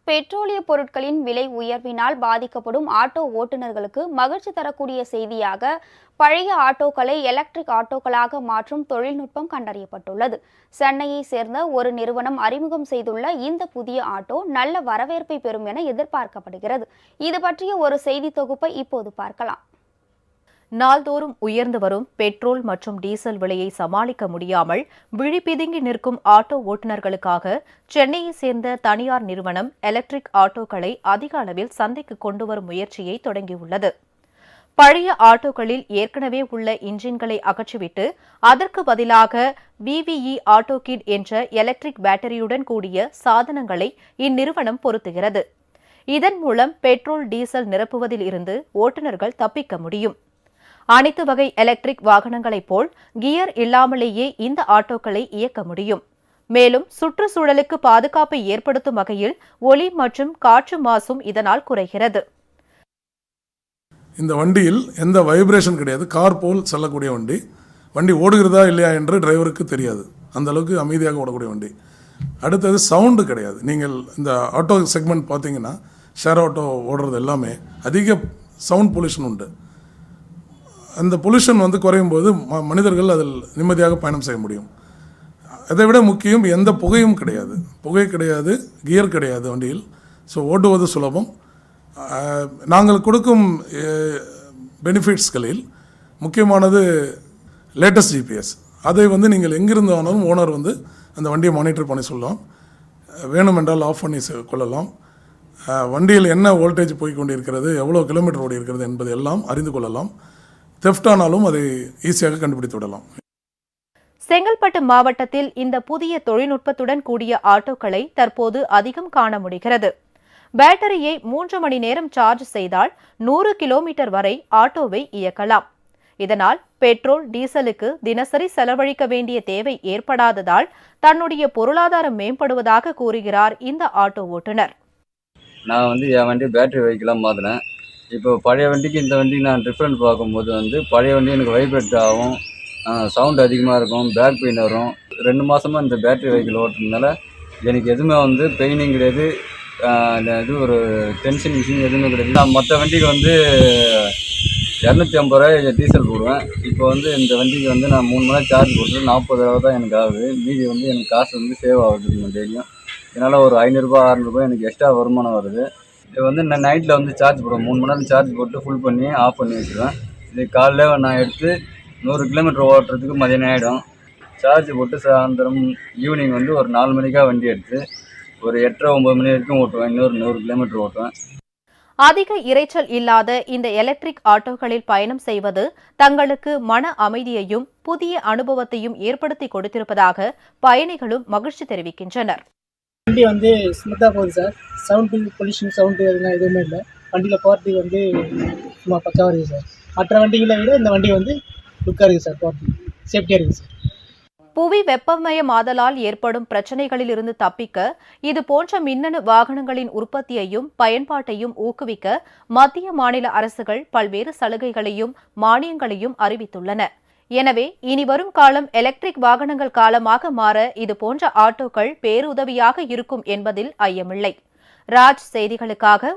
பெட்ரோலிய பொருட்களின் விலை உயர்வினால் பாதிக்கப்படும் ஆட்டோ ஓட்டுநர்களுக்கு மகிழ்ச்சி தரக்கூடிய செய்தியாக பழைய ஆட்டோக்களை எலக்ட்ரிக் ஆட்டோக்களாக மாற்றும் தொழில்நுட்பம் கண்டறியப்பட்டுள்ளது. சென்னையை சேர்ந்த ஒரு நிறுவனம் அறிமுகம் செய்துள்ள இந்த புதிய ஆட்டோ நல்ல வரவேற்பை பெறும் என எதிர்பார்க்கப்படுகிறது. இது பற்றிய ஒரு செய்தி தொகுப்பை இப்போது பார்க்கலாம். நாள்தோறும் உயர்ந்து வரும் பெட்ரோல் மற்றும் டீசல் விலையை சமாளிக்க முடியாமல் விழிபிதுங்கி நிற்கும் ஆட்டோ ஓட்டுநர்களுக்காக சென்னையை சேர்ந்த தனியார் நிறுவனம் எலக்ட்ரிக் ஆட்டோக்களை அதிக அளவில் சந்தைக்கு கொண்டுவரும் முயற்சியை தொடங்கியுள்ளது. பழைய ஆட்டோக்களில் ஏற்கனவே உள்ள இன்ஜின்களை அகற்றிவிட்டு அதற்கு பதிலாக VVE ஆட்டோ கிட் என்ற எலக்ட்ரிக் பேட்டரியுடன் கூடிய சாதனங்களை இந்நிறுவனம் பொருத்துகிறது. இதன் மூலம் பெட்ரோல் டீசல் நிரப்புவதில் இருந்து ஓட்டுநர்கள் தப்பிக்க முடியும். அனைத்து வகை எலக்ட்ரிக் வாகனங்களைப் போல் கியர் இல்லாமலேயே இந்த ஆட்டோக்களை இயக்க முடியும். மேலும் சுற்றுச்சூழலுக்கு பாதுகாப்பை ஏற்படுத்தும் வகையில் ஒலி மற்றும் காற்று மாசும் இதனால் குறைகிறது. இந்த வண்டியில் எந்த வைப்ரேஷன் கிடையாது. கார் போல் செல்லக்கூடிய வண்டி ஓடுகிறதா இல்லையா என்று டிரைவருக்கு தெரியாது. அந்த அளவுக்கு அமைதியாக ஓடக்கூடிய வண்டி. அடுத்தது சவுண்டு கிடையாது. நீங்கள் இந்த ஆட்டோ செக்மெண்ட் பார்த்தீங்கன்னா ஷேர் ஆட்டோ ஓடுறது எல்லாமே அதிக சவுண்ட் பொல்யூஷன் உண்டு. அந்த பொல்யூஷன் குறையும் போது மனிதர்கள் அதில் நிம்மதியாக பயணம் செய்ய முடியும். அதை விட முக்கியம், எந்த புகையும் கிடையாது. புகை கிடையாது, கியர் கிடையாது வண்டியில். ஸோ ஓட்டுவது சுலபம். நாங்கள் கொடுக்கும் பெனிஃபிட்ஸ்களில் முக்கியமானது லேட்டஸ்ட் GPS. அதை நீங்கள் எங்கிருந்து ஆனாலும் ஓனர் அந்த வண்டியை மானிட்டர் பண்ணி சொல்லலாம். வேணுமென்றால் ஆஃப் பண்ணி கொள்ளலாம். வண்டியில் என்ன வோல்டேஜ் போய் கொண்டிருக்கிறது, எவ்வளோ கிலோமீட்டர் ஓடி இருக்கிறது என்பது எல்லாம் அறிந்து கொள்ளலாம். தெஃப்ட் ஆனாலும் அதை ஈஸியாக கண்டுபிடித்து விடலாம். செங்கல்பட்டு மாவட்டத்தில் இந்த புதிய தொழில்நுட்பத்துடன் கூடிய ஆட்டோக்களை தற்போது அதிகம் காண முடிகிறது. பேட்டரியை 3 மணி நேரம் சார்ஜ் செய்தால் 100 கிலோமீட்டர் வரை ஆட்டோவை இயக்கலாம். இதனால் பெட்ரோல் டீசலுக்கு தினசரி செலவழிக்க வேண்டிய தேவை ஏற்படாததால் தன்னுடைய பொருளாதாரம் மேம்படுவதாக கூறுகிறார் இந்த ஆட்டோ ஓட்டுநர். நான் என் வண்டி பேட்டரி வெஹிக்கிளாக மாற்றினேன். இப்போ பழைய வண்டிக்கு இந்த வண்டிக்கு நான் டிஃப்ரெண்ட் பார்க்கும்போது பழைய வண்டி எனக்கு வைப்ரேட் ஆகும், சவுண்ட் அதிகமாக இருக்கும், பேக் பெயின் வரும். 2 மாதமாக இந்த பேட்டரி வெஹிக்கிள் ஓட்டுறதுனால எனக்கு எதுவுமே பெயினிங் கிடையாது, இது ஒரு டென்ஷன் மிஷின் எதுவுமே கிடையாது. நான் மற்ற வண்டிக்கு 250 ரூபாய் டீசல் போடுவேன். இப்போ இந்த வண்டிக்கு நான் 3 மணி நேரம் சார்ஜ் போட்டு 40 ரூபா தான் எனக்கு ஆகுது. மீதி எனக்கு காசு சேவ் ஆகுது டெய்லியும். இதனால் ஒரு 500 600 ரூபாய் எனக்கு எக்ஸ்ட்ரா வருமானம் வருது. இது நான் நைட்டில் சார்ஜ் போடுவேன். 3 மணி நேரம் சார்ஜ் போட்டு ஃபுல் பண்ணி ஆஃப் பண்ணி வச்சுருவேன். இது காலைல நான் எடுத்து 100 கிலோமீட்டர் ஓட்டுறதுக்கு மதியம் ஆகிடும். சார்ஜ் போட்டு சாயந்தரம் ஈவினிங் ஒரு 4 மணிக்காக வண்டி எடுத்து ஒரு 8:30 9 மணி வரைக்கும் ஓட்டுவேன். இன்னொரு 100 கிலோமீட்டர் ஓட்டுவேன். அதிக இரைச்சல் இல்லாத இந்த எலக்ட்ரிக் ஆட்டோக்களில் பயணம் செய்வது தங்களுக்கு மன அமைதியையும் புதிய அனுபவத்தையும் ஏற்படுத்தி கொடுத்திருப்பதாக பயணிகளும் மகிழ்ச்சி தெரிவிக்கின்றனர். வண்டி ஸ்மூத்தாக போகுது சார். சவுண்டு பொல்யூஷன் சவுண்டு அதெல்லாம் எதுவுமே இல்லை. வண்டியில் போகிறதுக்கு சும்மா பக்காவாக இருக்குது சார். மற்ற வண்டிகளை விட இந்த வண்டி லுக்காக இருக்குது சார். போகிறதுக்கு சேஃப்டியாக இருக்குது சார். புவி வெப்பமயமாதலால் ஏற்படும் பிரச்சினைகளில் இருந்து தப்பிக்க இது போன்ற மின்னணு வாகனங்களின் உற்பத்தியையும் பயன்பாட்டையும் ஊக்குவிக்க மத்திய மாநில அரசுகள் பல்வேறு சலுகைகளையும் மானியங்களையும் அறிவித்துள்ளன. எனவே இனி வரும் காலம் எலக்ட்ரிக் வாகனங்கள் காலமாக மாற இது போன்ற ஆட்டோக்கள் பேருதவியாக இருக்கும் என்பதில் ஐயமில்லை. ராஜ் செய்திகளுக்காக